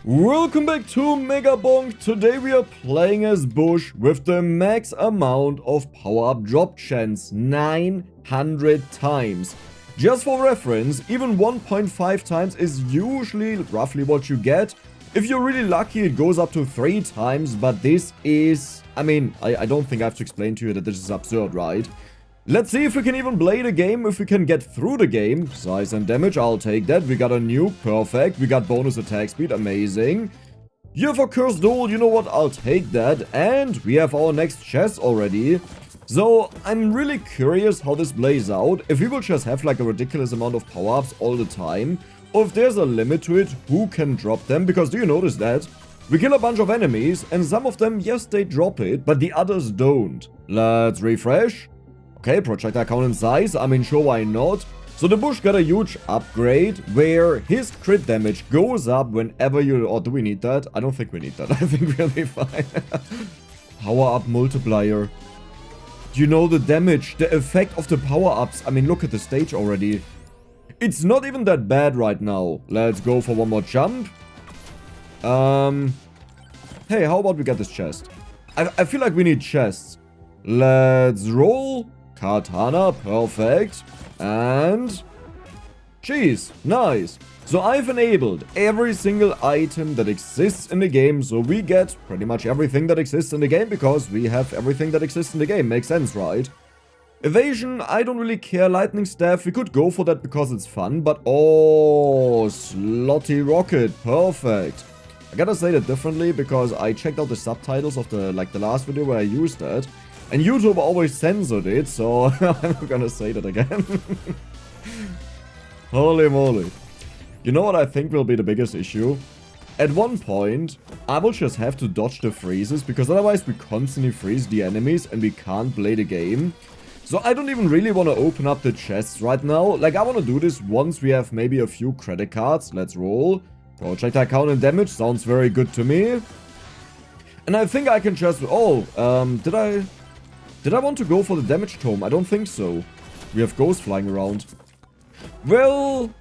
Welcome back to Megabonk. Today we are playing as Bush with the max amount of power-up drop chance, 900 times. Just for reference, even 1.5 times is usually roughly what you get. If you're really lucky, it goes up to 3 times, but this is... I don't think I have to explain to you that this is absurd, right? Let's see if we can even play the game, if we can get through the game. Size and damage, I'll take that. We got a nuke, perfect. We got bonus attack speed, amazing. You have a cursed duel, you know what, I'll take that. And we have our next chest already. So, I'm really curious how this plays out. If we will just have like a ridiculous amount of power-ups all the time. Or if there's a limit to it, who can drop them? Because do you notice that? We kill a bunch of enemies, and some of them, yes, they drop it, but the others don't. Let's refresh. Okay, projectile count and size, sure, why not? So the Bush got a huge upgrade where his crit damage goes up whenever you... Oh, do we need that? I don't think we need that. I think we'll be fine. Power up multiplier. You know the damage, the effect of the power-ups. Look at the stage already. It's not even that bad right now. Let's go for one more jump. Hey, how about we get this chest? I feel like we need chests. Let's roll. Katana, perfect. And... Jeez, nice. So I've enabled every single item that exists in the game, so we get pretty much everything that exists in the game because we have everything that exists in the game. Makes sense, right? Evasion, I don't really care. Lightning staff, we could go for that because it's fun, but oh, slotty rocket, perfect. I gotta say that differently because I checked out the subtitles of the last video where I used that. And YouTube always censored it, so I'm not gonna say that again. Holy moly. You know what I think will be the biggest issue? At one point, I will just have to dodge the freezes, because otherwise we constantly freeze the enemies and we can't play the game. So I don't even really want to open up the chests right now. I want to do this once we have maybe a few credit cards. Let's roll. Projectile count and damage sounds very good to me. And I think I can just... Oh, Did I want to go for the damage tome? I don't think so. We have ghosts flying around. Well,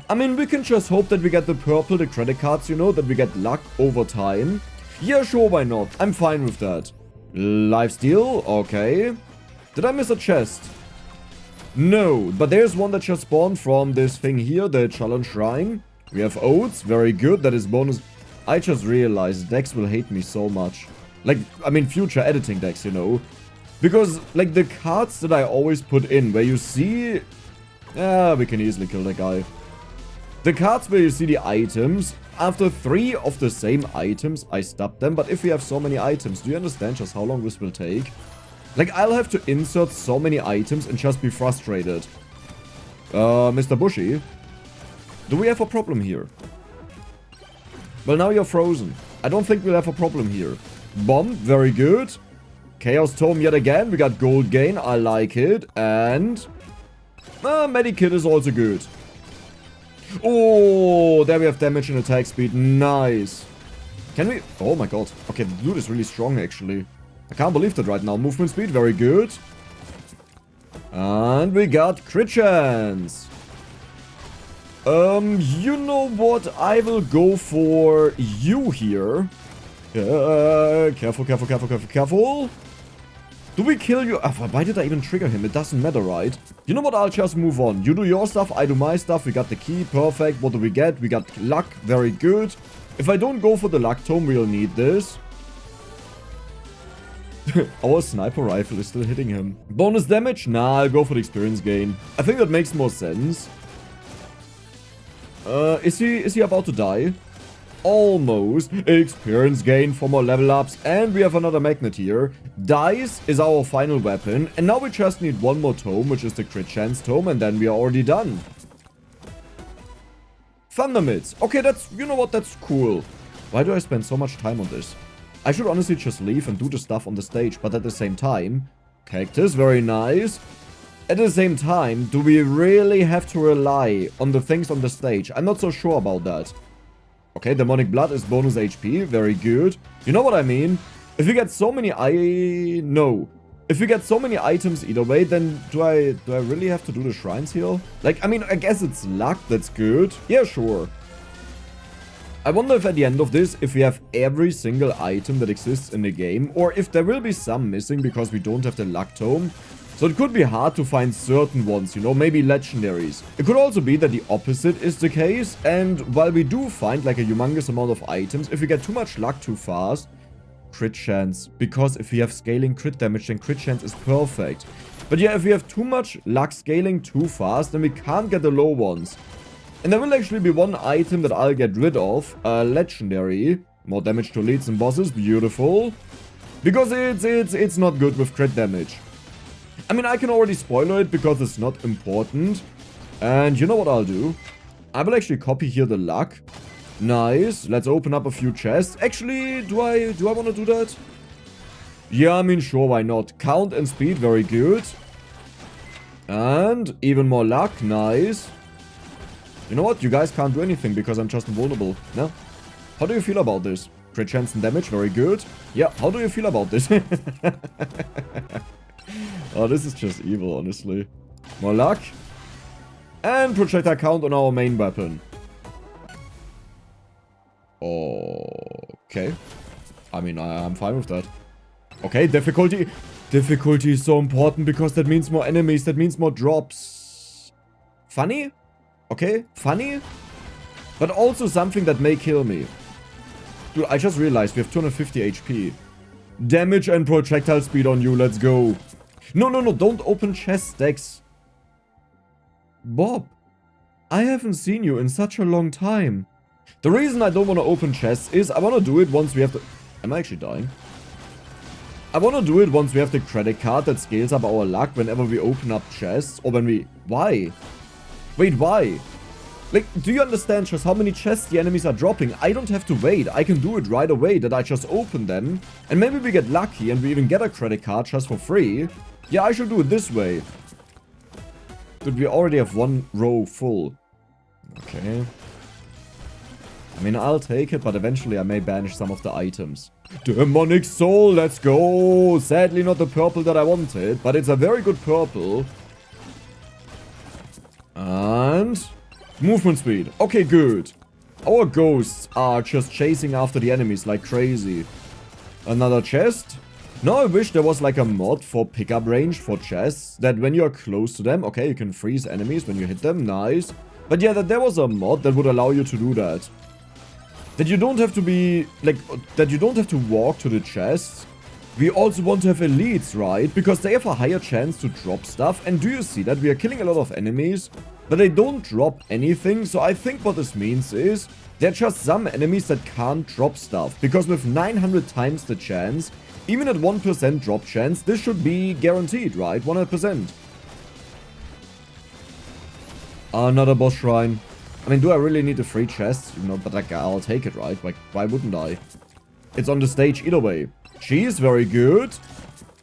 we can just hope that we get the purple, the credit cards, you know, that we get luck over time. Yeah, sure, why not? I'm fine with that. Lifesteal, okay. Did I miss a chest? No, but there's one that just spawned from this thing here, the challenge shrine. We have oats, very good, that is bonus. I just realized Dex will hate me so much. Future editing decks, you know. Because, the cards that I always put in, where you see... Yeah, we can easily kill that guy. The cards where you see the items, after 3 of the same items, I stop them. But if we have so many items, do you understand just how long this will take? I'll have to insert so many items and just be frustrated. Mr. Bushy, do we have a problem here? Well, now you're frozen. I don't think we'll have a problem here. Bomb, very good. Chaos Tome yet again. We got gold gain. I like it. And... Medikit is also good. Oh, there we have damage and attack speed. Nice. Can we... Oh my god. Okay, the dude is really strong, actually. I can't believe that right now. Movement speed, very good. And we got crit chance. You know what? I will go for you here. Careful, careful, careful, careful, careful. Do we kill you? Why did I even trigger him? It doesn't matter, right? You know what? I'll just move on. You do your stuff, I do my stuff. We got the key, perfect. What do we get? We got luck, very good. If I don't go for the luck tome, we'll need this. Our sniper rifle is still hitting him. Bonus damage? Nah, I'll go for the experience gain. I think that makes more sense. Is he about to die? Almost. Experience gain for more level ups. And we have another magnet here. Dice is our final weapon. And now we just need one more tome, which is the crit chance tome. And then we are already done. Thunder mids. Okay, that's... You know what? That's cool. Why do I spend so much time on this? I should honestly just leave and do the stuff on the stage. But at the same time... Cactus, very nice. At the same time, do we really have to rely on the things on the stage? I'm not so sure about that. Okay, Demonic Blood is bonus HP. Very good. You know what I mean? If we get so many If we get so many items either way, then do I really have to do the shrines here? I guess it's luck. That's good. Yeah, sure. I wonder if at the end of this, if we have every single item that exists in the game, or if there will be some missing because we don't have the luck tome. So it could be hard to find certain ones, you know, maybe legendaries. It could also be that the opposite is the case, and while we do find like a humongous amount of items, if we get too much luck too fast, crit chance, because if we have scaling crit damage, then crit chance is perfect. But yeah, if we have too much luck scaling too fast, then we can't get the low ones. And there will actually be one item that I'll get rid of, a legendary. More damage to leads and bosses, beautiful. Because it's not good with crit damage. I mean, I can already spoiler it because it's not important. And you know what I'll do? I will actually copy here the luck. Nice, let's open up a few chests. Actually, do I want to do that? Yeah, I mean, sure, why not? Count and speed, very good. And even more luck, nice. You know what? You guys can't do anything because I'm just invulnerable. No? How do you feel about this? Crit chance and damage, very good. Yeah, how do you feel about this? Oh, this is just evil, honestly. More luck. And projectile count on our main weapon. Okay. I mean, I'm fine with that. Okay, difficulty. Difficulty is so important because that means more enemies. That means more drops. Funny? Okay, funny. But also something that may kill me. Dude, I just realized we have 250 HP. Damage and projectile speed on you. Let's go. No, no, no. Don't open chest stacks. Bob, I haven't seen you in such a long time. The reason I don't want to open chests is I want to do it once we have the... Am I actually dying? I want to do it once we have the credit card that scales up our luck whenever we open up chests. Or when we... Why? Wait, why? Like, do you understand just how many chests the enemies are dropping? I don't have to wait. I can do it right away that I just open them. And maybe we get lucky and we even get a credit card just for free. Yeah, I should do it this way. But we already have one row full. Okay. I mean, I'll take it, but eventually I may banish some of the items. Demonic Soul, let's go! Sadly not the purple that I wanted, but it's a very good purple. And... movement speed. Okay, good. Our ghosts are just chasing after the enemies like crazy. Another chest. Now I wish there was like a mod for pickup range for chests, that when you are close to them, okay, you can freeze enemies when you hit them, nice. But yeah, that there was a mod that would allow you to do that. That you don't have to be, like, that you don't have to walk to the chests. We also want to have elites, right? Because they have a higher chance to drop stuff. And do you see that? We are killing a lot of enemies, but they don't drop anything. So I think what this means is, there are just some enemies that can't drop stuff. Because with 900 times the chance, even at 1% drop chance, this should be guaranteed, right? 100%. Another boss shrine. I mean, do I really need a free chest? You know, but like, I'll take it, right? Like, why wouldn't I? It's on the stage either way. Cheese, very good.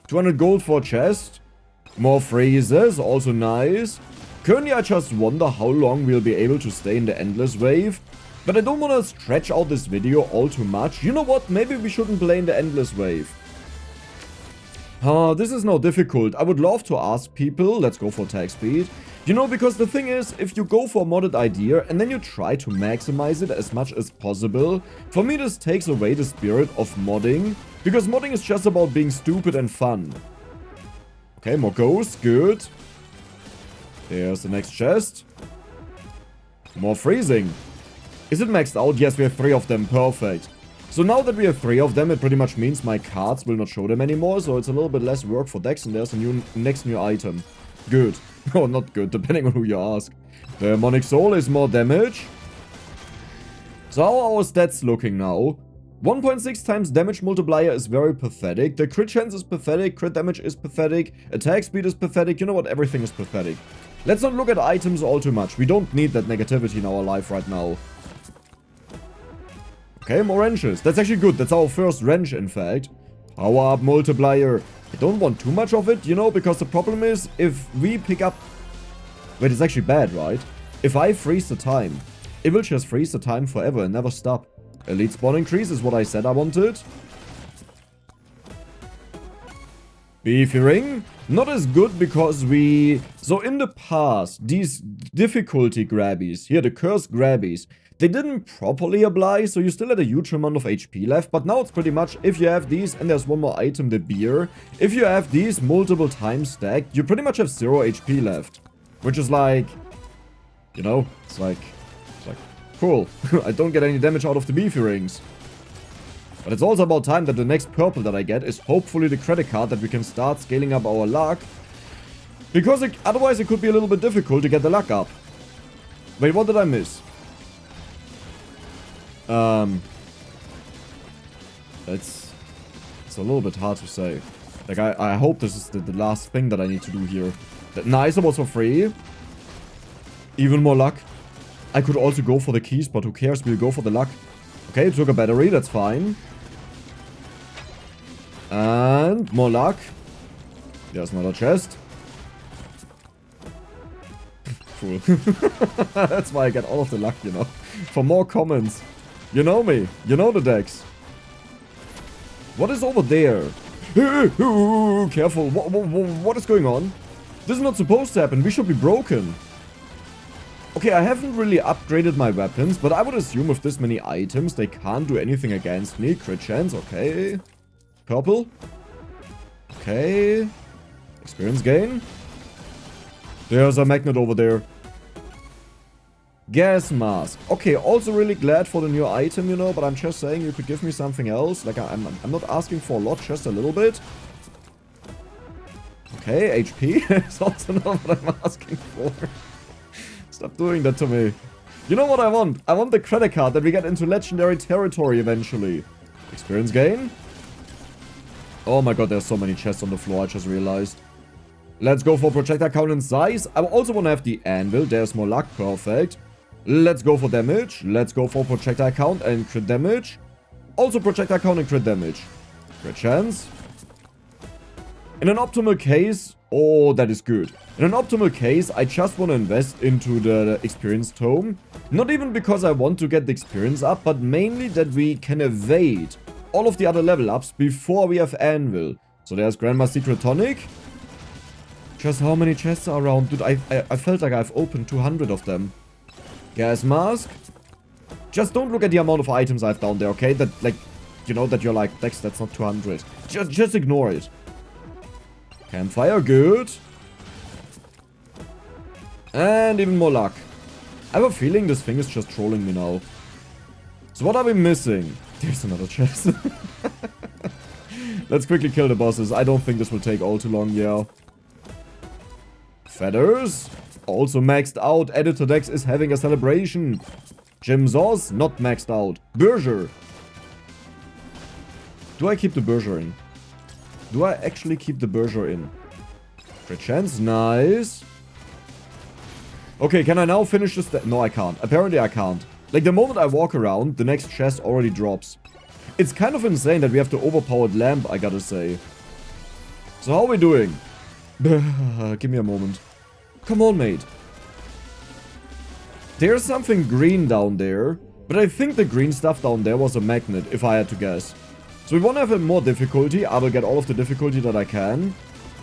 200 gold for a chest. More freezes, also nice. Currently, I just wonder how long we'll be able to stay in the endless wave. But I don't want to stretch out this video all too much. You know what? Maybe we shouldn't play in the endless wave. This is now difficult. I would love to ask people. Let's go for attack speed. You know, because the thing is, if you go for a modded idea and then you try to maximize it as much as possible, for me this takes away the spirit of modding, because modding is just about being stupid and fun. Okay, more ghosts, good. There's the next chest. More freezing. Is it maxed out? Yes, we have 3 of them, perfect. So now that we have 3 of them, it pretty much means my cards will not show them anymore, so it's a little bit less work for Dex, and there's a next new item. Good. Oh, not good, depending on who you ask. The Demonic Soul is more damage. So how are our stats looking now? 1.6 times damage multiplier is very pathetic. The crit chance is pathetic. Crit damage is pathetic. Attack speed is pathetic. You know what? Everything is pathetic. Let's not look at items all too much. We don't need that negativity in our life right now. Okay, more wrenches. That's actually good. That's our first wrench, in fact. Power up multiplier. I don't want too much of it, you know, because the problem is, if we pick up... Wait, it's actually bad, right? If I freeze the time, it will just freeze the time forever and never stop. Elite spawn increase is what I said I wanted. Beefy ring. Not as good because we... So in the past, these difficulty grabbies, here the cursed grabbies, They didn't properly apply, so you still had a huge amount of HP left, but now it's pretty much, if you have these, and there's one more item, the beer, if you have these multiple times stacked, you pretty much have 0 HP left. Which is like, you know, it's like, cool. I don't get any damage out of the beefy rings. But it's also about time that the next purple that I get is hopefully the credit card that we can start scaling up our luck. Because otherwise it could be a little bit difficult to get the luck up. Wait, what did I miss? It's a little bit hard to say. Like, I hope this is the last thing that I need to do here. Nice, it was for free. Even more luck. I could also go for the keys, but who cares? We'll go for the luck. Okay, it took a battery, that's fine. And more luck. There's another chest. Cool. That's why I get all of the luck, you know. For more comments. You know me. You know the decks. What is over there? Careful. What is going on? This is not supposed to happen. We should be broken. Okay, I haven't really upgraded my weapons, but I would assume with this many items, they can't do anything against me. Crit chance, okay. Purple. Okay. Experience gain. There's a magnet over there. Gas mask. Okay, also really glad for the new item, you know, but I'm just saying you could give me something else. Like, I'm not asking for a lot, just a little bit. Okay, HP is also not what I'm asking for. Stop doing that to me. You know what I want? I want the credit card that we get into legendary territory eventually. Experience gain. Oh my god, there's so many chests on the floor, I just realized. Let's go for projectile count and size. I also want to have the anvil. There's more luck. Perfect. Let's go for damage. Let's go for projectile count and crit damage. Also projectile count and crit damage. Crit chance. In an optimal case... Oh, that is good. In an optimal case, I just want to invest into the experience tome. Not even because I want to get the experience up, but mainly that we can evade all of the other level ups before we have anvil. So there's Grandma's Secret Tonic. Just how many chests are around? Dude, I felt like I've opened 200 of them. Gas mask. Just don't look at the amount of items I've down there, okay? That, like, you know, that you're like, Dex, that's not 200. Just ignore it. Campfire, good. And even more luck. I have a feeling this thing is just trolling me now. So what are we missing? There's another chest. Let's quickly kill the bosses. I don't think this will take all too long, yeah. Feathers. Also maxed out. Editor Dex is having a celebration. Gem Sauce, not maxed out. Berger. Do I keep the Berger in? Do I actually keep the Berger in? Crit chance, nice. Okay, can I now finish this? No, I can't. Apparently I can't. Like, the moment I walk around, the next chest already drops. It's kind of insane that we have the overpowered lamp, I gotta say. So how are we doing? Give me a moment. Come on, mate. There's something green down there, but I think the green stuff down there was a magnet, if I had to guess. So we want to have more difficulty. I will get all of the difficulty that I can.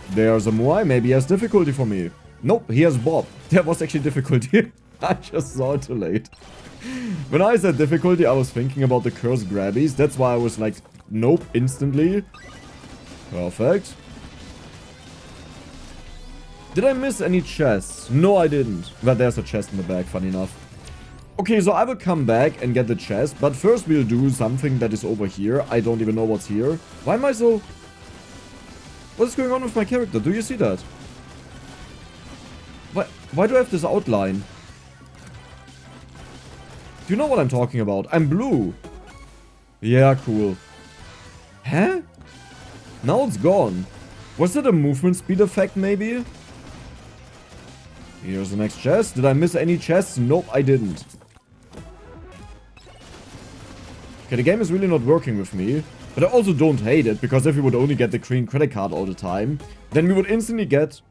There's a Muay. Maybe he has difficulty for me. Nope, he has Bob. There was actually difficulty. I just saw it too late. When I said difficulty, I was thinking about the cursed grabbies. That's why I was like, nope, instantly. Perfect. Did I miss any chests? No, I didn't. But there's a chest in the back, funny enough. Okay, so I will come back and get the chest, but first we'll do something that is over here. I don't even know what's here. Why am I so... What is going on with my character? Do you see that? Why do I have this outline? Do you know what I'm talking about? I'm blue. Yeah, cool. Huh? Now it's gone. Was it a movement speed effect, maybe? Here's the next chest. Did I miss any chests? Nope, I didn't. Okay, the game is really not working with me. But I also don't hate it, because if we would only get the green credit card all the time, then we would instantly get...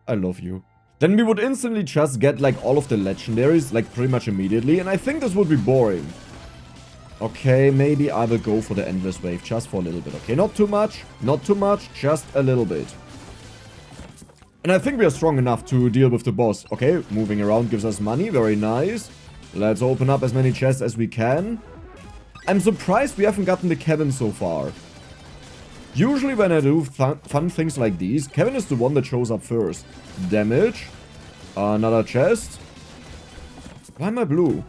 I love you. Then we would instantly just get, like, all of the legendaries, like, pretty much immediately, and I think this would be boring. Okay, maybe I will go for the Endless Wave, just for a little bit, okay? Not too much, just a little bit. And I think we are strong enough to deal with the boss. Okay, moving around gives us money. Very nice. Let's open up as many chests as we can. I'm surprised we haven't gotten the Kevin so far. Usually when I do fun things like these, Kevin is the one that shows up first. Damage. Another chest. Why am I blue?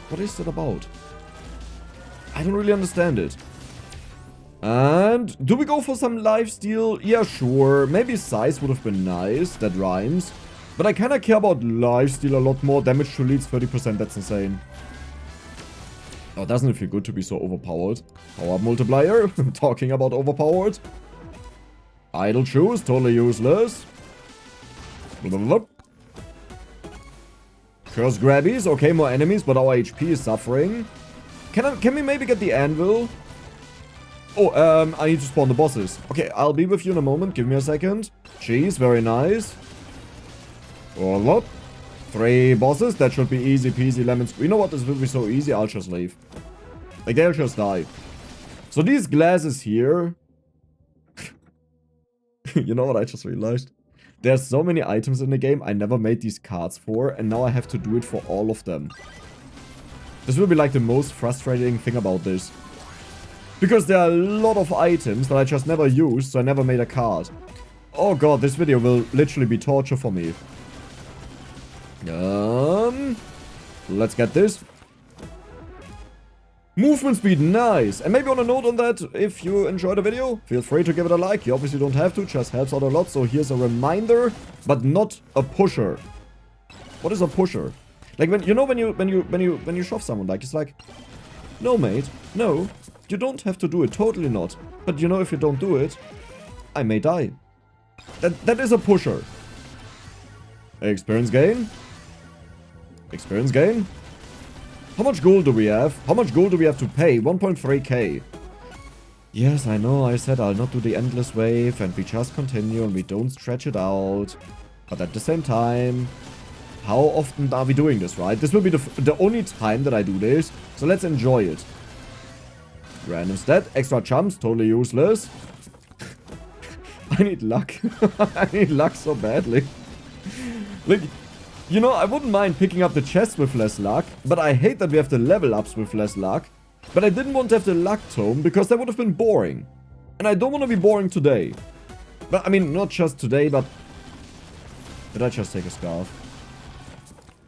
What is that about? I don't really understand it. And do we go for some lifesteal? Yeah, sure. Maybe size would have been nice. That rhymes. But I kind of care about lifesteal a lot more. Damage to leads 30%. That's insane. Oh, doesn't it feel good to be so overpowered? Power up multiplier. Talking about overpowered. Idle shoes. Totally useless. Curse grabbies. Okay, more enemies, but our HP is suffering. Can we maybe get the anvil? Oh, I need to spawn the bosses. Okay, I'll be with you in a moment. Give me a second. Jeez, very nice. Oh, what? 3 bosses. That should be easy peasy lemons. You know what? This will be so easy. I'll just leave. Like, they'll just die. So these glasses here. You know what I just realized? There's so many items in the game I never made these cards for. And now I have to do it for all of them. This will be like the most frustrating thing about this. Because there are a lot of items that I just never used, so I never made a card. Oh god, this video will literally be torture for me. Let's get this. Movement speed, nice. And maybe on a note on that, if you enjoyed the video, feel free to give it a like. You obviously don't have to, just helps out a lot. So here's a reminder, but not a pusher. What is a pusher? Like when you shove someone, like it's like, no mate, no. You don't have to do it, totally not. But you know, if you don't do it, I may die. That is a pusher. Experience gain. Experience gain. How much gold do we have? How much gold do we have to pay? 1.3k. Yes, I know, I said I'll not do the endless wave and we just continue and we don't stretch it out. But at the same time, how often are we doing this, right? This will be the only time that I do this. So let's enjoy it. Random stat, extra jumps, totally useless. I need luck. I need luck so badly. Like, you know, I wouldn't mind picking up the chest with less luck, but I hate that we have the level ups with less luck. But I didn't want to have the luck tome because that would have been boring. And I don't want to be boring today. But, I mean, not just today, but... Did I just take a scarf?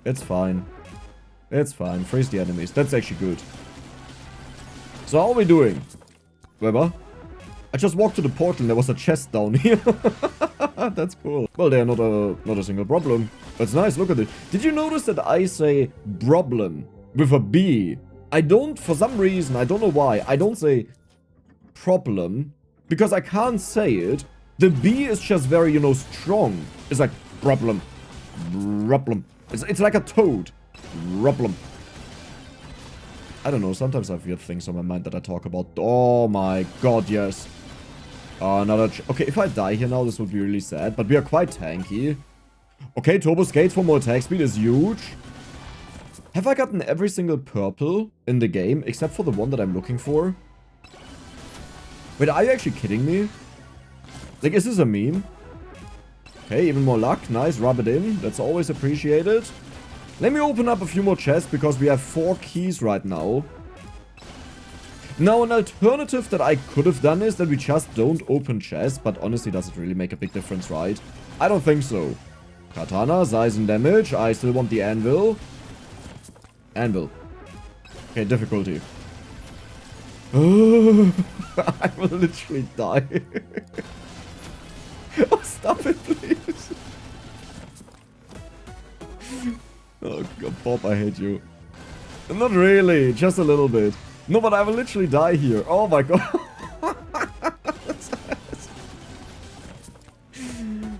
It's fine. It's fine. Freeze the enemies. That's actually good. So how are we doing? Weber? I just walked to the portal and there was a chest down here. That's cool. Well, they're not a single problem. That's nice, look at it. Did you notice that I say problem with a B? I don't, for some reason, I don't know why, I don't say problem. Because I can't say it. The B is just very, you know, strong. It's like problem. Problem. It's like a toad. Problem. I don't know, sometimes I have weird things on my mind that I talk about. Oh my god, yes. Another... Okay, if I die here now, this would be really sad. But we are quite tanky. Okay, turbo skates for more attack speed is huge. Have I gotten every single purple in the game, except for the one that I'm looking for? Wait, are you actually kidding me? Like, is this a meme? Okay, even more luck. Nice, rub it in. That's always appreciated. Let me open up a few more chests, because we have 4 keys right now. Now, an alternative that I could have done is that we just don't open chests, but honestly, does it really make a big difference, right? I don't think so. Katana, size and damage. I still want the anvil. Anvil. Okay, difficulty. I will literally die. Oh, stop it, please. Oh, God, Bob, I hate you. Not really, just a little bit. No, but I will literally die here. Oh my god.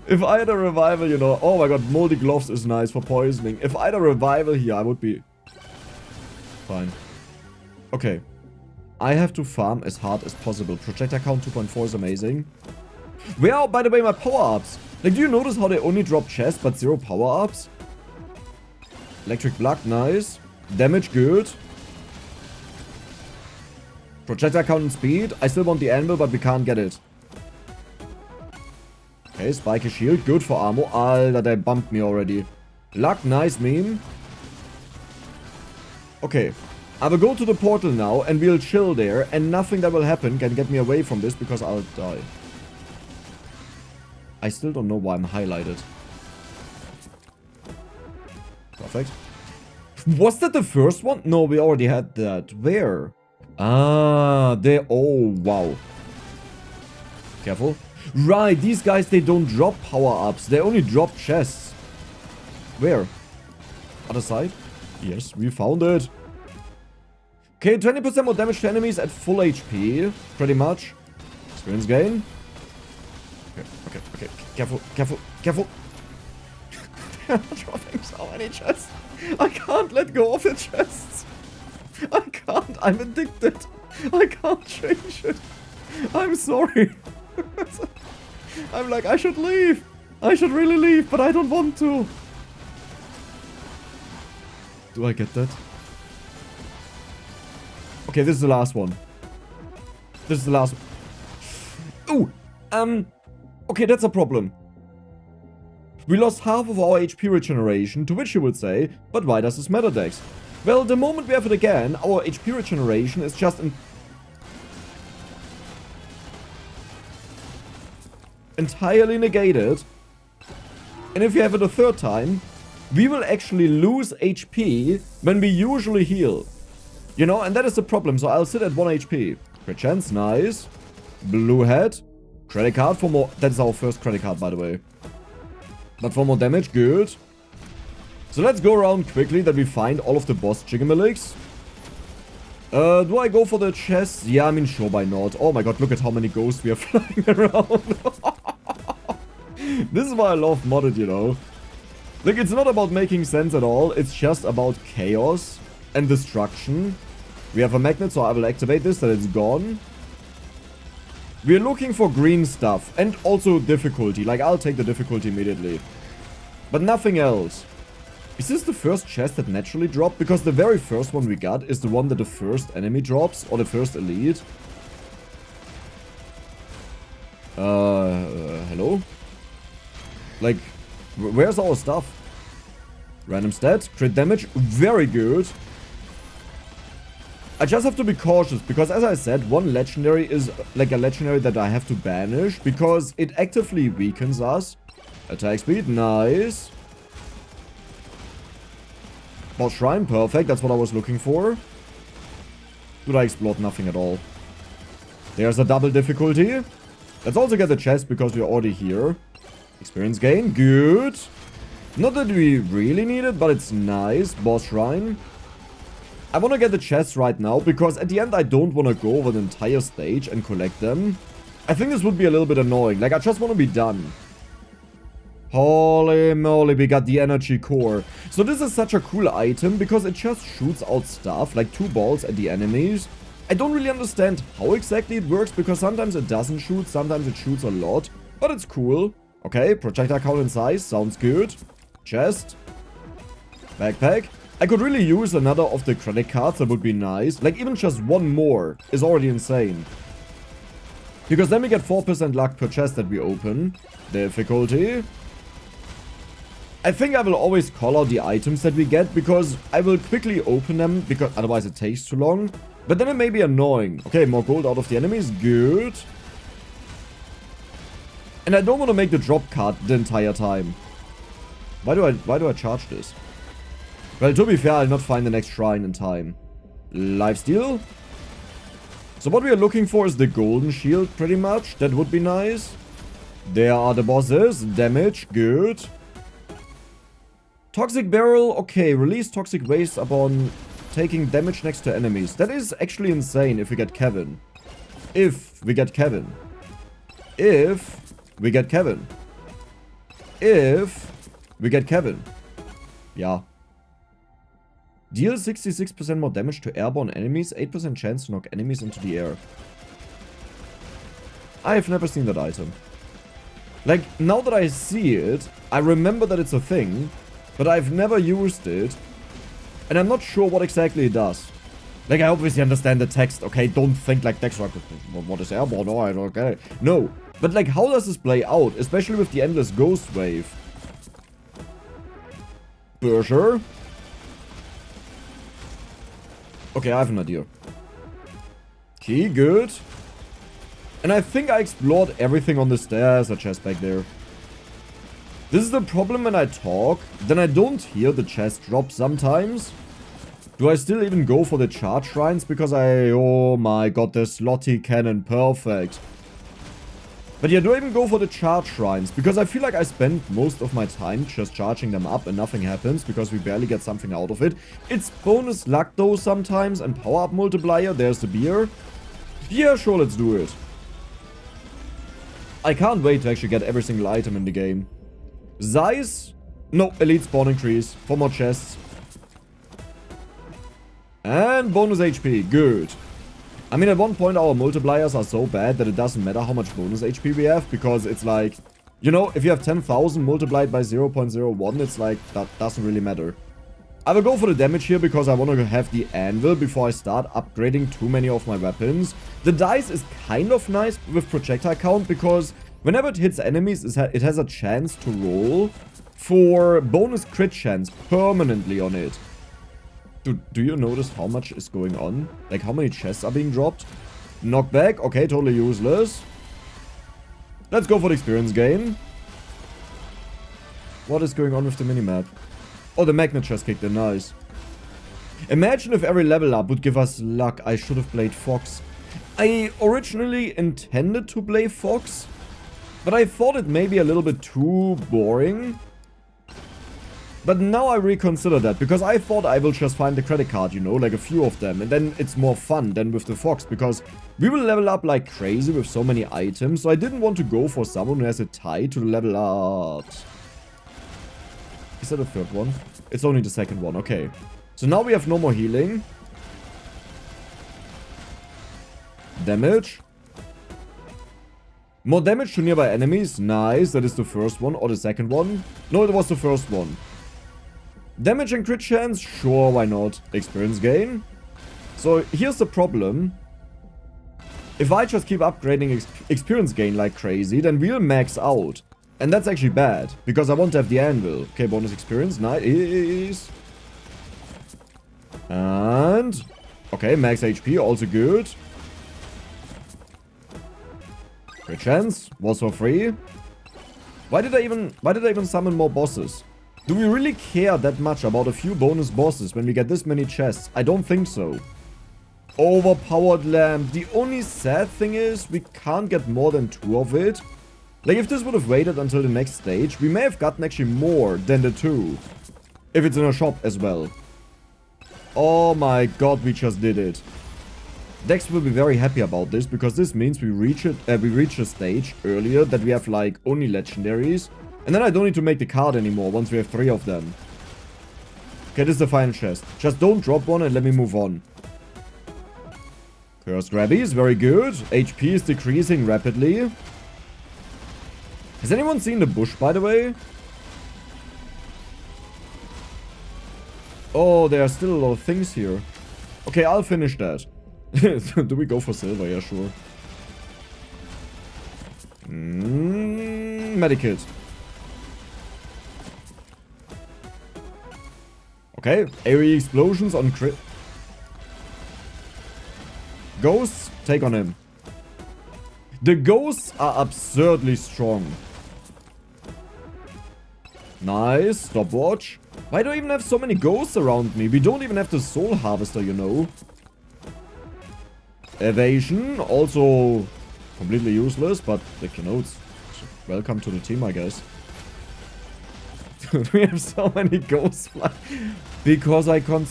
If I had a revival, you know... Oh my god, moldy gloves is nice for poisoning. If I had a revival here, I would be... Fine. Okay. I have to farm as hard as possible. Projectile count 2.4 is amazing. Where are, by the way, my power-ups? Like, do you notice how they only drop chests but 0 power-ups? Electric block, nice. Damage, good. Projectile count and speed. I still want the anvil, but we can't get it. Okay, spiky shield. Good for ammo. Alter, they bumped me already. Luck, nice meme. Okay. I will go to the portal now and we'll chill there. And nothing that will happen can get me away from this because I'll die. I still don't know why I'm highlighted. Perfect. Was that the first one? No, we already had that. Where? Ah, there. Oh, wow. Careful. Right, these guys, they don't drop power-ups. They only drop chests. Where? Other side? Yes, we found it. Okay, 20% more damage to enemies at full HP. Pretty much. Experience gain. Okay. Careful. They're dropping so many chests. I can't let go of the chests. I can't. I'm addicted. I can't change it. I'm sorry. I'm like, I should leave. I should really leave, but I don't want to. Do I get that? Okay, this is the last one. This is the last one. Ooh, okay, that's a problem. We lost half of our HP regeneration, to which you would say, but why does this matter, Dex? Well, the moment we have it again, our HP regeneration is just entirely negated. And if you have it a third time, we will actually lose HP when we usually heal. You know, and that is the problem, so I'll sit at 1 HP. Crit chance, nice. Blue head. Credit card for more... That is our first credit card, by the way. But for more damage, good. So let's go around quickly that we find all of the boss Jigamalicks. Do I go for the chest? Yeah, I mean, sure, why not? Oh my god, look at how many ghosts we are flying around. This is why I love modded, you know. Like, it's not about making sense at all. It's just about chaos and destruction. We have a magnet, so I will activate this, that it's gone. We're looking for green stuff. And also difficulty. Like, I'll take the difficulty immediately. But nothing else. Is this the first chest that naturally dropped? Because the very first one we got is the one that the first enemy drops. Or the first elite. Hello? Like, where's our stuff? Random stat. Crit damage. Very good. I just have to be cautious, because as I said, one legendary is like a legendary that I have to banish, because it actively weakens us. Attack speed, nice. Boss shrine, perfect, that's what I was looking for. Did I explode? Nothing at all. There's a double difficulty. Let's also get the chest, because we're already here. Experience gain, good. Not that we really need it, but it's nice. Boss shrine. I want to get the chests right now, because at the end I don't want to go over the entire stage and collect them. I think this would be a little bit annoying. Like, I just want to be done. Holy moly, we got the energy core. So this is such a cool item, because it just shoots out stuff, like 2 balls at the enemies. I don't really understand how exactly it works, because sometimes it doesn't shoot, sometimes it shoots a lot. But it's cool. Okay, projectile count and size, sounds good. Chest. Backpack. I could really use another of the credit cards, that would be nice. Like, even just one more is already insane. Because then we get 4% luck per chest that we open. Difficulty. I think I will always call out the items that we get, because I will quickly open them, because otherwise it takes too long. But then it may be annoying. Okay, more gold out of the enemies, good. And I don't want to make the drop card the entire time. Why do I charge this? Well, to be fair, I'll not find the next shrine in time. Lifesteal. So what we are looking for is the golden shield, pretty much. That would be nice. There are the bosses. Damage, good. Toxic barrel, okay. Release toxic waste upon taking damage next to enemies. That is actually insane if we get Kevin. If we get Kevin. If we get Kevin. If we get Kevin. Yeah. Deal 66% more damage to airborne enemies, 8% chance to knock enemies into the air. I have never seen that item. Like, now that I see it, I remember that it's a thing, but I've never used it, and I'm not sure what exactly it does. Like, I obviously understand the text, okay? Don't think like text, like, what is airborne? Oh, okay. No, But like, how does this play out? Especially with the endless ghost wave. Berger. Okay, I have an idea. Key, good. And I think I explored everything on the stairs. A chest back there. This is the problem when I talk. Then I don't hear the chest drop sometimes. Do I still even go for the charge shrines? Because oh my god, the slotty cannon. Perfect. But yeah, do I even go for the charge shrines? Because I feel like I spend most of my time just charging them up and nothing happens. Because we barely get something out of it. It's bonus luck though sometimes. And power up multiplier. There's the beer. Yeah, sure, let's do it. I can't wait to actually get every single item in the game. Zeiss? No, elite spawn increase. 4 more chests. And bonus HP. Good. I mean, at one point our multipliers are so bad that it doesn't matter how much bonus HP we have. Because it's like, you know, if you have 10,000 multiplied by 0.01, it's like, that doesn't really matter. I will go for the damage here because I want to have the anvil before I start upgrading too many of my weapons. The dice is kind of nice with projectile count because whenever it hits enemies, it has a chance to roll for bonus crit chance permanently on it. Do you notice how much is going on? Like how many chests are being dropped? Knockback, okay, totally useless. Let's go for the experience gain. What is going on with the minimap? Oh, the magnet chest kicked in, nice. Imagine if every level up would give us luck. I should have played Fox. I originally intended to play Fox, but I thought it may be a little bit too boring. But now I reconsider that, because I thought I will just find the credit card, you know, like a few of them. And then it's more fun than with the Fox, because we will level up like crazy with so many items. So I didn't want to go for someone who has a tie to the level up. Is that the third one? It's only the second one, okay. So now we have no more healing. Damage. More damage to nearby enemies, nice. That is the first one, or the second one. No, it was the first one. Damage and crit chance, sure, why not? Experience gain. So here's the problem. If I just keep upgrading experience gain like crazy, then we'll max out. And that's actually bad, because I want to have the anvil. Okay, bonus experience, nice. And... okay, max HP, also good. Crit chance, was for free. Why did I even summon more bosses? Do we really care that much about a few bonus bosses when we get this many chests? I don't think so. Overpowered lamp. The only sad thing is we can't get more than 2 of it. Like, if this would have waited until the next stage, we may have gotten actually more than the 2. If it's in a shop as well. Oh my god, we just did it. Dex will be very happy about this, because this means we reach a stage earlier that we have, like, only legendaries. And then I don't need to make the card anymore once we have 3 of them. Okay, this is the final chest. Just don't drop one and let me move on. Cursed grabbies, very good. HP is decreasing rapidly. Has anyone seen the bush, by the way? Oh, there are still a lot of things here. Okay, I'll finish that. Do we go for silver? Yeah, sure. Medikit. Okay, AoE explosions on crit. Ghosts, take on him. The ghosts are absurdly strong. Nice, stopwatch. Why do I even have so many ghosts around me? We don't even have the soul harvester, you know. Evasion, also completely useless, but like, you know, it's welcome to the team, I guess. We have so many ghosts fly. Because I can't...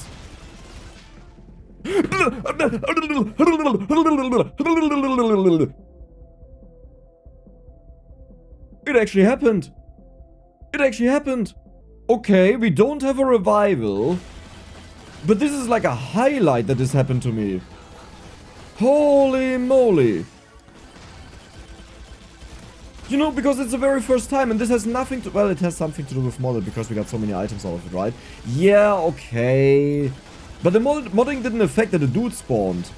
It actually happened. It actually happened. Okay, we don't have a revival. But this is like a highlight that this happened to me. Holy moly. You know, because it's the very first time, and this has nothing to... well, it has something to do with modded, because we got so many items out of it, right? Yeah, okay. But the modding didn't affect that the dude spawned.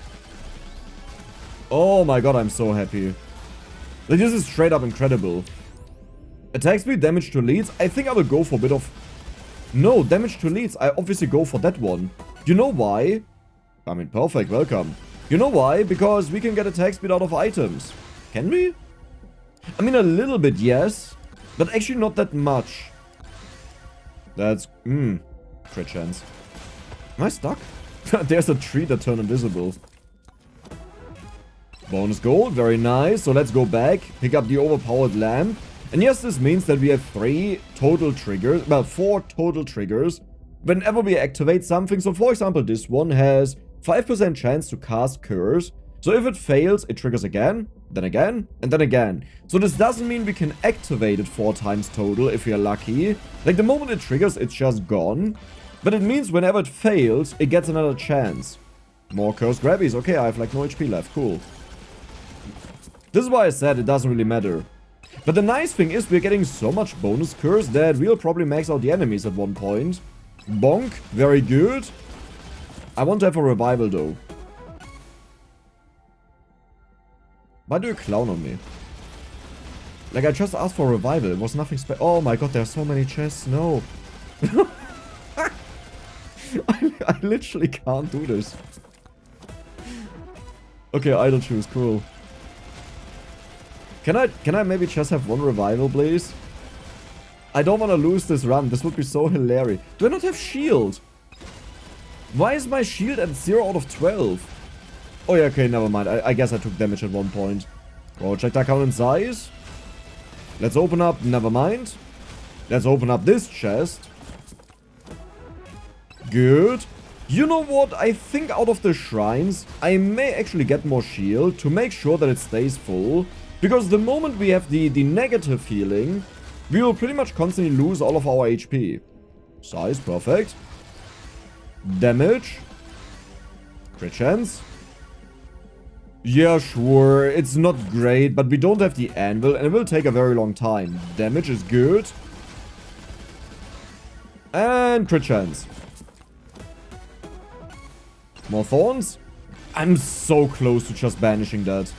Oh my god, I'm so happy. Like, this is straight up incredible. Attack speed, damage to leads. I think I will go for a bit of... No, damage to leads. I obviously go for that one. You know why? I mean, perfect, welcome. You know why? Because we can get attack speed out of items. Can we? I mean, a little bit, yes. But actually not that much. That's... crit chance. Am I stuck? There's a tree that turned invisible. Bonus gold, very nice. So let's go back, pick up the overpowered lamp. And yes, this means that we have 3 total triggers, well, 4 total triggers whenever we activate something. So for example, this one has 5% chance to cast Curse. So if it fails, it triggers again, and then again. So this doesn't mean we can activate it 4 times total if we are lucky. Like, the moment it triggers, it's just gone. But it means whenever it fails, it gets another chance. More Curse grabbies. Okay, I have like no HP left. Cool. This is why I said it doesn't really matter. But the nice thing is we're getting so much bonus Curse that we'll probably max out the enemies at one point. Bonk. Very good. I want to have a revival though. Why do you clown on me? Like, I just asked for a revival. It was nothing special. Oh my god, there are so many chests. No. I literally can't do this. Okay, idle choose. Cool. Can I maybe just have one revival, please? I don't want to lose this run. This would be so hilarious. Do I not have shield? Why is my shield at 0 out of 12? Oh yeah, okay, never mind. I guess I took damage at one point. Project account in size. Let's open up, never mind. Let's open up this chest. Good. You know what? I think out of the shrines, I may actually get more shield to make sure that it stays full. Because the moment we have the negative healing, we will pretty much constantly lose all of our HP. Size, perfect. Damage. Crit chance. Yeah, sure, it's not great, but we don't have the anvil, and it will take a very long time. Damage is good. And crit chance. More thorns? I'm so close to just banishing that.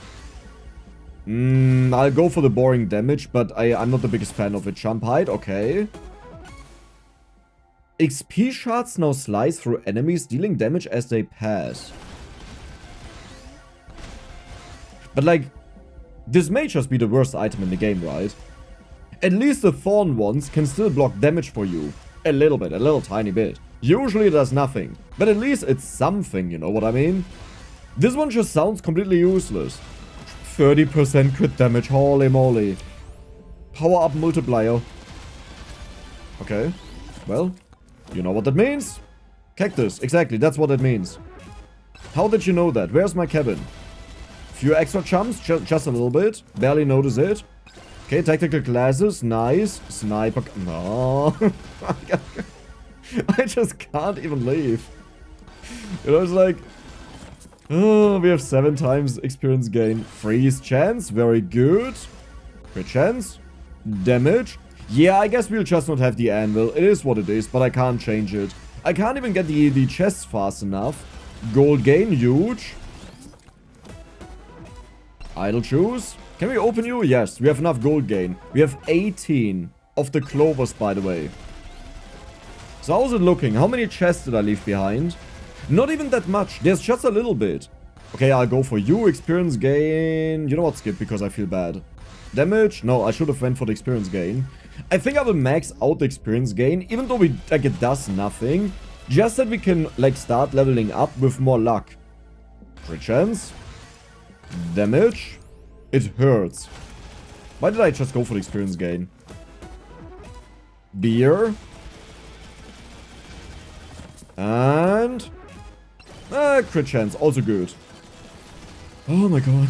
I'll go for the boring damage, but I'm not the biggest fan of it. Jump height, okay. XP shards now slice through enemies, dealing damage as they pass. But like, this may just be the worst item in the game, right? At least the thorn ones can still block damage for you. A little bit, a little tiny bit. Usually it does nothing. But at least it's something, you know what I mean? This one just sounds completely useless. 30% crit damage, holy moly. Power up multiplier. Okay, well, you know what that means? Cactus, exactly, that's what it means. How did you know that? Where's my cabin? Few extra jumps, just a little bit. Barely notice it. Okay, tactical glasses, nice. Sniper, no. I just can't even leave. You know, it's like... Oh, we have 7 times experience gain. Freeze chance, very good. Crit chance. Damage. Yeah, I guess we'll just not have the anvil. It is what it is, but I can't change it. I can't even get the chests fast enough. Gold gain, huge. Idle choose. Can we open you? Yes, we have enough gold gain. We have 18 of the clovers, by the way. So how's it looking? How many chests did I leave behind? Not even that much. There's just a little bit. Okay, I'll go for you. Experience gain. You know what? Skip, because I feel bad. Damage? No, I should have went for the experience gain. I think I will max out the experience gain, even though it does nothing. Just that we can, like, start leveling up with more luck. Crit chance. Damage. It hurts. Why did I just go for the experience gain? Beer. And... crit chance. Also good. Oh my god.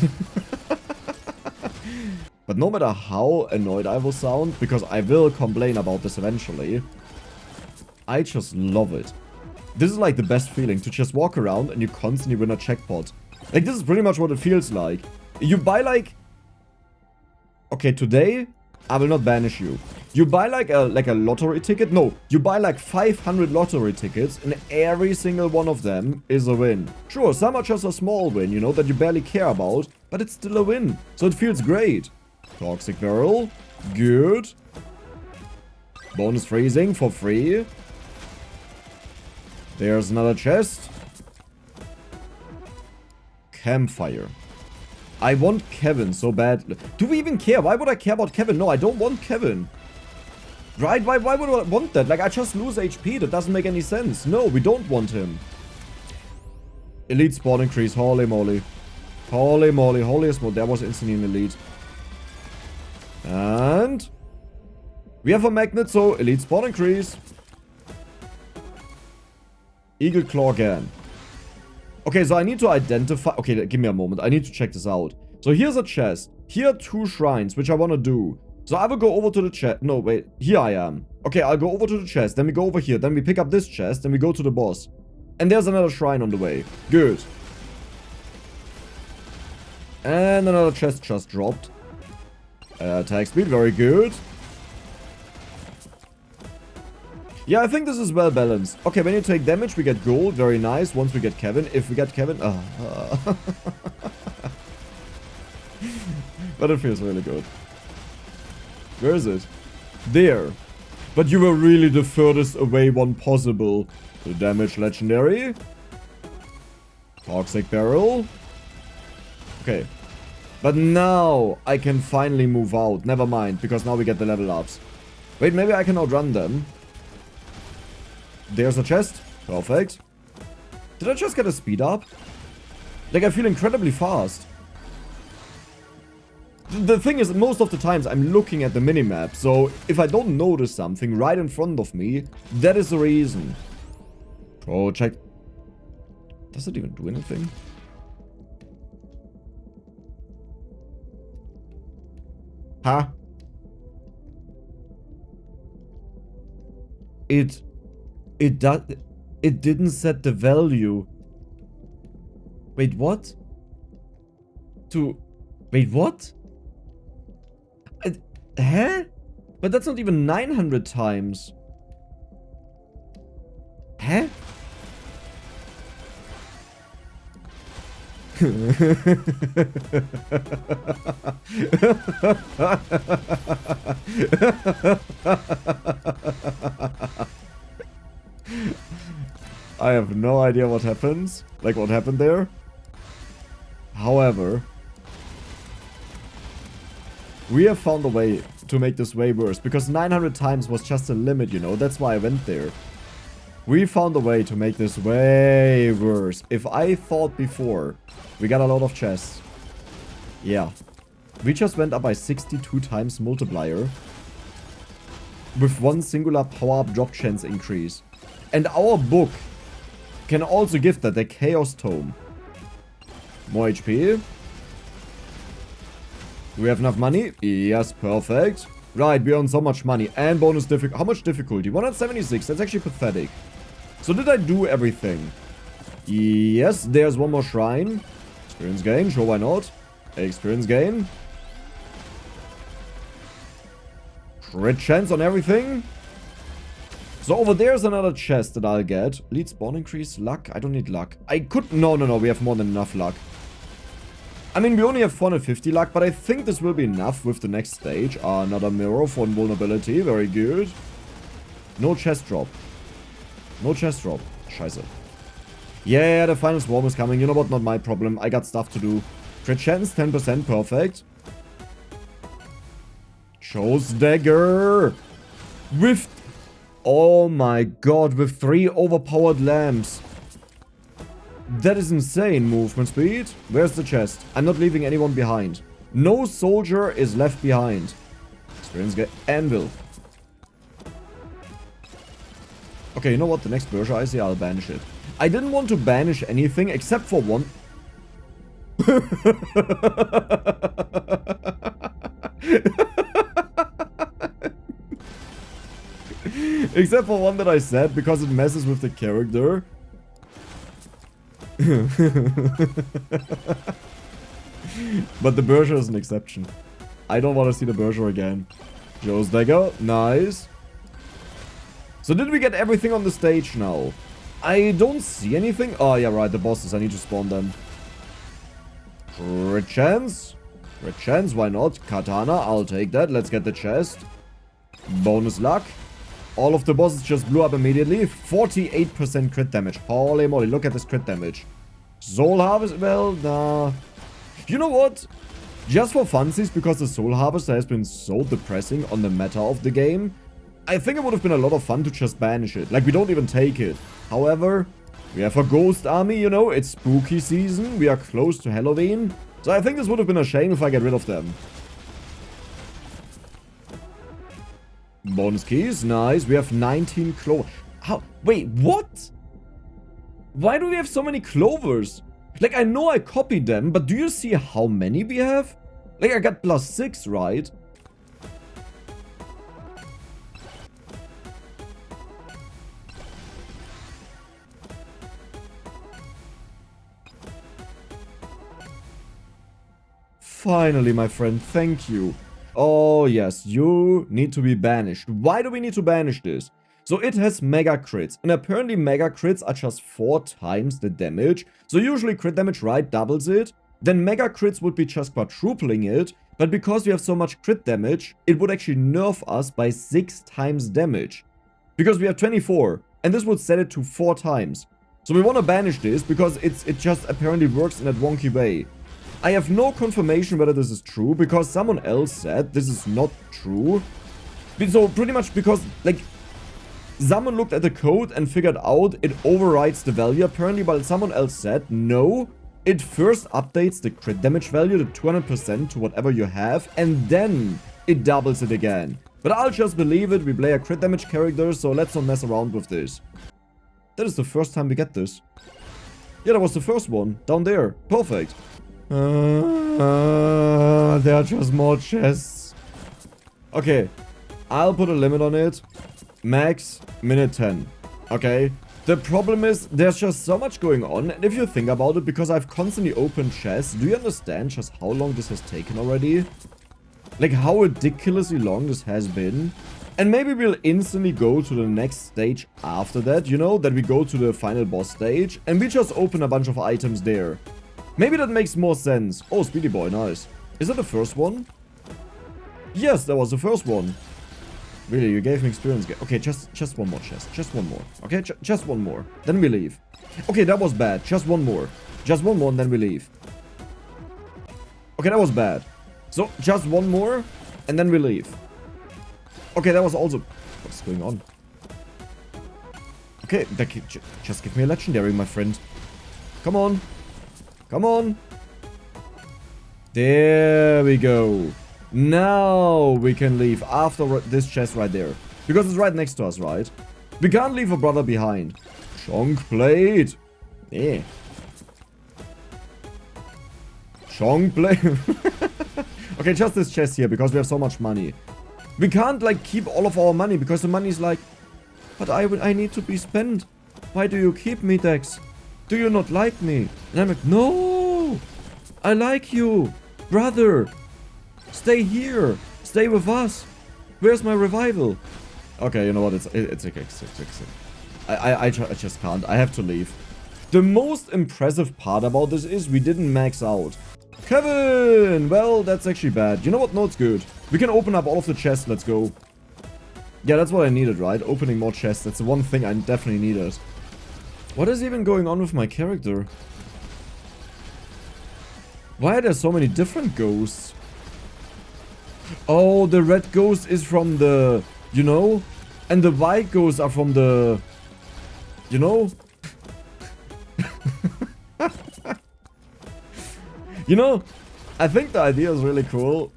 But no matter how annoyed I will sound, because I will complain about this eventually, I just love it. This is like the best feeling, to just walk around and you constantly win a jackpot. Like, this is pretty much what it feels like. You buy like... Okay, today, I will not banish you. You buy like a lottery ticket. No, you buy like 500 lottery tickets, and every single one of them is a win. Sure, some are just a small win, you know, that you barely care about, but it's still a win. So it feels great. Toxic barrel. Good. Bonus freezing for free. There's another chest. Campfire. I want Kevin so bad. Do we even care? Why would I care about Kevin? No, I don't want Kevin. Right? Why would I want that? Like, I just lose HP. That doesn't make any sense. No, we don't want him. Elite spawn increase. Holy moly. Holy moly. Holy smoke. That was instantly an elite. And we have a magnet, so elite spawn increase. Eagle claw again. Okay, so I need to identify... Okay, give me a moment. I need to check this out. So here's a chest. Here are 2 shrines, which I want to do. So I will go over to the chest. No, wait. Here I am. Okay, I'll go over to the chest. Then we go over here. Then we pick up this chest. Then we go to the boss. And there's another shrine on the way. Good. And another chest just dropped. Attack speed. Very good. Yeah, I think this is well balanced. Okay, when you take damage, we get gold. Very nice. Once we get Kevin. If we get Kevin... But it feels really good. Where is it? There. But you were really the furthest away one possible. The damage legendary. Toxic barrel. Okay. But now I can finally move out. Never mind, because now we get the level ups. Wait, maybe I can outrun them. There's a chest. Perfect. Did I just get a speed up? Like, I feel incredibly fast. The thing is, most of the times I'm looking at the minimap, so if I don't notice something right in front of me, that is the reason. Project. Does it even do anything? Huh? It didn't set the value. Wait, what? Wait, what? Huh? But that's not even 900 times. Huh? I have no idea what happens. Like, what happened there. However, we have found a way to make this way worse. Because 900 times was just a limit, you know. That's why I went there. We found a way to make this way worse. If I thought before, we got a lot of chests. Yeah. We just went up by 62 times multiplier. With one singular power-up drop chance increase. And our book can also give that, the Chaos Tome. More HP. Do we have enough money? Yes, perfect. Right, we earn so much money. And bonus difficulty. How much difficulty? 176. That's actually pathetic. So did I do everything? Yes, there's one more shrine. Experience gain. Sure, why not? Experience gain. Crit chance on everything. So over there's another chest that I'll get. Lead spawn increase. Luck. I don't need luck. I could... No. We have more than enough luck. I mean, we only have 450 luck, but I think this will be enough with the next stage. Another mirror for invulnerability. Very good. No chest drop. No chest drop. Scheiße. Yeah, the final swarm is coming. You know what? Not my problem. I got stuff to do. Crit chance, 10%. Perfect. Chose dagger. With... Oh my god, with 3 overpowered lamps. That is insane movement speed. Where's the chest? I'm not leaving anyone behind. No soldier is left behind. Experience get anvil. Okay, you know what? The next Berger I see, I'll banish it. I didn't want to banish anything except for one. Except for one that I said, because it messes with the character. But the Berger is an exception. I don't want to see the Berger again. Joe's dagger. Nice. So did we get everything on the stage now? I don't see anything. Oh, yeah, right. The bosses. I need to spawn them. Crit chance. Red chance, why not? Katana, I'll take that. Let's get the chest. Bonus luck. All of the bosses just blew up immediately. 48% crit damage. Holy moly, look at this crit damage. Soul Harvest, well, nah. You know what? Just for funsies, because the Soul Harvester has been so depressing on the meta of the game, I think it would have been a lot of fun to just banish it. Like, we don't even take it. However, we have a ghost army, you know, it's spooky season, we are close to Halloween. So I think this would have been a shame if I get rid of them. Bonus keys, nice. We have 19 clovers. How? Wait, what? Why do we have so many clovers? Like, I know I copied them, but do you see how many we have? Like, I got +6, right? Finally, my friend, thank you. Oh, yes, you need to be banished. Why do we need to banish this? So it has mega crits, and apparently mega crits are just 4 times the damage. So usually crit damage, right, doubles it. Then mega crits would be just quadrupling it, but because we have so much crit damage, it would actually nerf us by 6 times damage. Because we have 24, and this would set it to 4 times. So we want to banish this, because it just apparently works in that wonky way. I have no confirmation whether this is true, because someone else said this is not true. So pretty much because, like, someone looked at the code and figured out it overrides the value apparently, while someone else said, no, it first updates the crit damage value to 200% to whatever you have, and then it doubles it again. But I'll just believe it, we play a crit damage character, so let's not mess around with this. That is the first time we get this. Yeah, that was the first one, down there. Perfect. There are just more chests. Okay, I'll put a limit on it. Max, minute 10. Okay, the problem is there's just so much going on, and if you think about it, because I've constantly opened chests, do you understand just how long this has taken already? Like, how ridiculously long this has been? And maybe we'll instantly go to the next stage after that, you know, that we go to the final boss stage, and we just open a bunch of items there. Maybe that makes more sense. Oh, Speedy Boy, nice. Is that the first one? Yes, that was the first one. Really, you gave me experience. Okay, just one more chest. Just one more. Okay, just one more. Then we leave. Okay, that was bad. Just one more. Just one more and then we leave. Okay, that was bad. So, just one more and then we leave. Okay, that was also... What's going on? Okay, just give me a legendary, my friend. Come on. Come on. There we go. Now we can leave after this chest right there. Because it's right next to us, right? We can't leave a brother behind. Chunk plate. Yeah. Chunk plate. Okay, just this chest here because we have so much money. We can't, like, keep all of our money because the money is like... But I need to be spent. Why do you keep me, Dex? Do you not like me? And I'm like, no! I like you! Brother! Stay here! Stay with us! Where's my revival? Okay, you know what? It's okay. I just can't. I have to leave. The most impressive part about this is we didn't max out. Kevin! Well, that's actually bad. You know what? No, it's good. We can open up all of the chests. Let's go. Yeah, that's what I needed, right? Opening more chests. That's the one thing I definitely needed. What is even going on with my character? Why are there so many different ghosts? Oh, the red ghost is from the... You know? And the white ghosts are from the... You know? You know, I think the idea is really cool.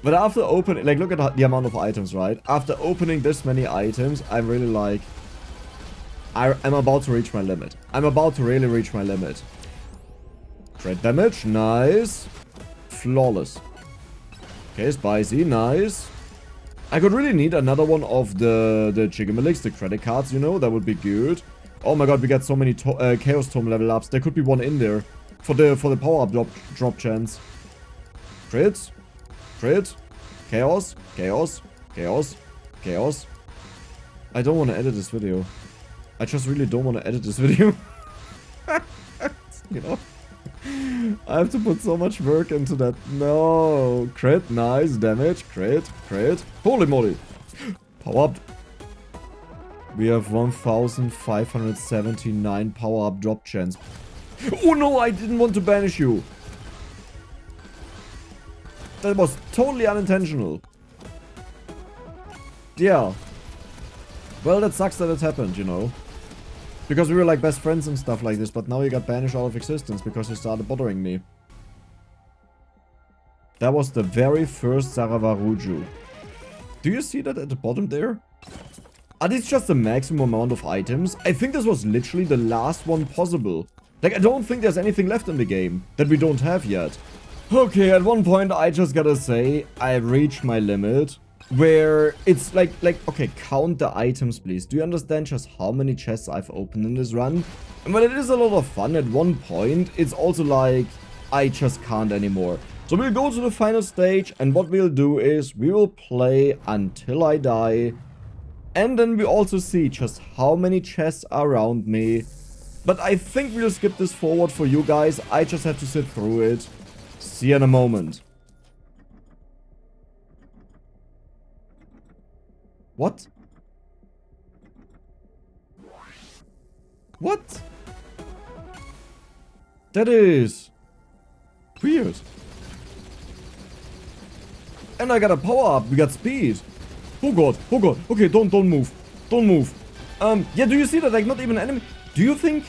But after opening... Like, look at the amount of items, right? After opening this many items, I'm really like... I'm about to reach my limit. I'm about to really reach my limit. Crit damage, nice. Flawless. Okay, spicy, nice. I could really need another one of the Chigamalix, the credit cards, you know, that would be good. Oh my god, we got so many Chaos Tome level ups. There could be one in there for the power-up drop chance. Crit, crit, chaos, chaos, chaos, chaos. I don't want to edit this video. I just really don't want to edit this video. You know? I have to put so much work into that. No. Crit, nice. Damage, crit, crit. Holy moly. Power up. We have 1,579 power up drop chance. Oh no, I didn't want to banish you. That was totally unintentional. Yeah. Well, that sucks that it happened, you know. Because we were like best friends and stuff like this, but now you got banished out of existence because you started bothering me. That was the very first Saravaruju. Do you see that at the bottom there? Are these just the maximum amount of items? I think this was literally the last one possible. Like, I don't think there's anything left in the game that we don't have yet. Okay, at one point I just gotta say, I reached my limit. Where it's like, okay, count the items, please. Do you understand just how many chests I've opened in this run? And while it is a lot of fun at one point, it's also like, I just can't anymore. So we'll go to the final stage, and what we'll do is, we will play until I die. And then we also see just how many chests are around me. But I think we'll skip this forward for you guys. I just have to sit through it. See you in a moment. What? What? That is weird. And I got a power up. We got speed. Oh god. Oh god. Okay, don't move. Don't move. Yeah, do you see that? Like, not even an enemy. Do you think...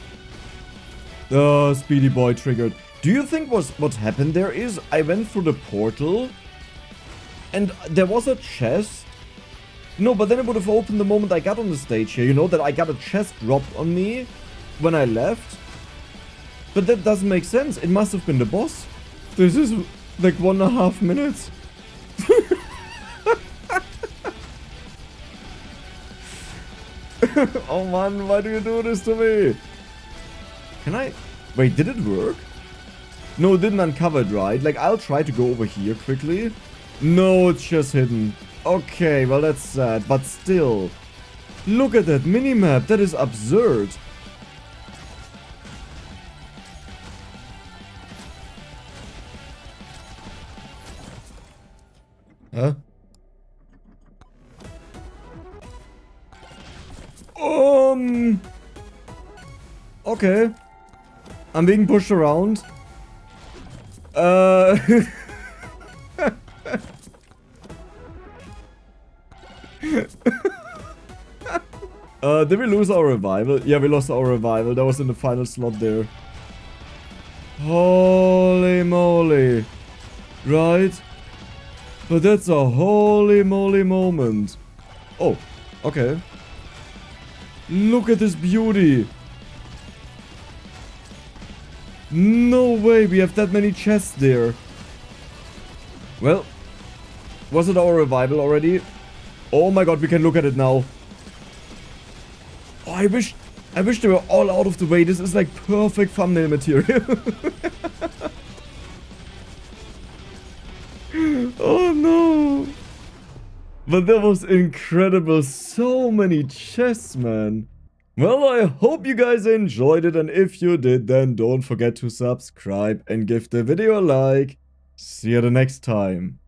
Speedy boy triggered. Do you think what happened there is I went through the portal and there was a chest? No, but then it would have opened the moment I got on the stage here, you know, that I got a chest dropped on me when I left. But that doesn't make sense. It must have been the boss. This is like 1.5 minutes. Oh man, why do you do this to me? Can I... Wait, did it work? No, it didn't uncover it, right? Like, I'll try to go over here quickly. No, it's just hidden. Okay, well that's sad, but still. Look at that minimap, that is absurd. Huh? Okay. I'm being pushed around. Did we lose our revival? Yeah, we lost our revival. That was in the final slot there. Holy moly. Right? But that's a holy moly moment. Oh, okay. Look at this beauty. No way, we have that many chests there. Well, was it our revival already? Oh my god, we can look at it now. Oh, I wish they were all out of the way. This is like perfect thumbnail material. Oh no. But that was incredible. So many chests, man. Well, I hope you guys enjoyed it, and if you did, then don't forget to subscribe and give the video a like. See you the next time.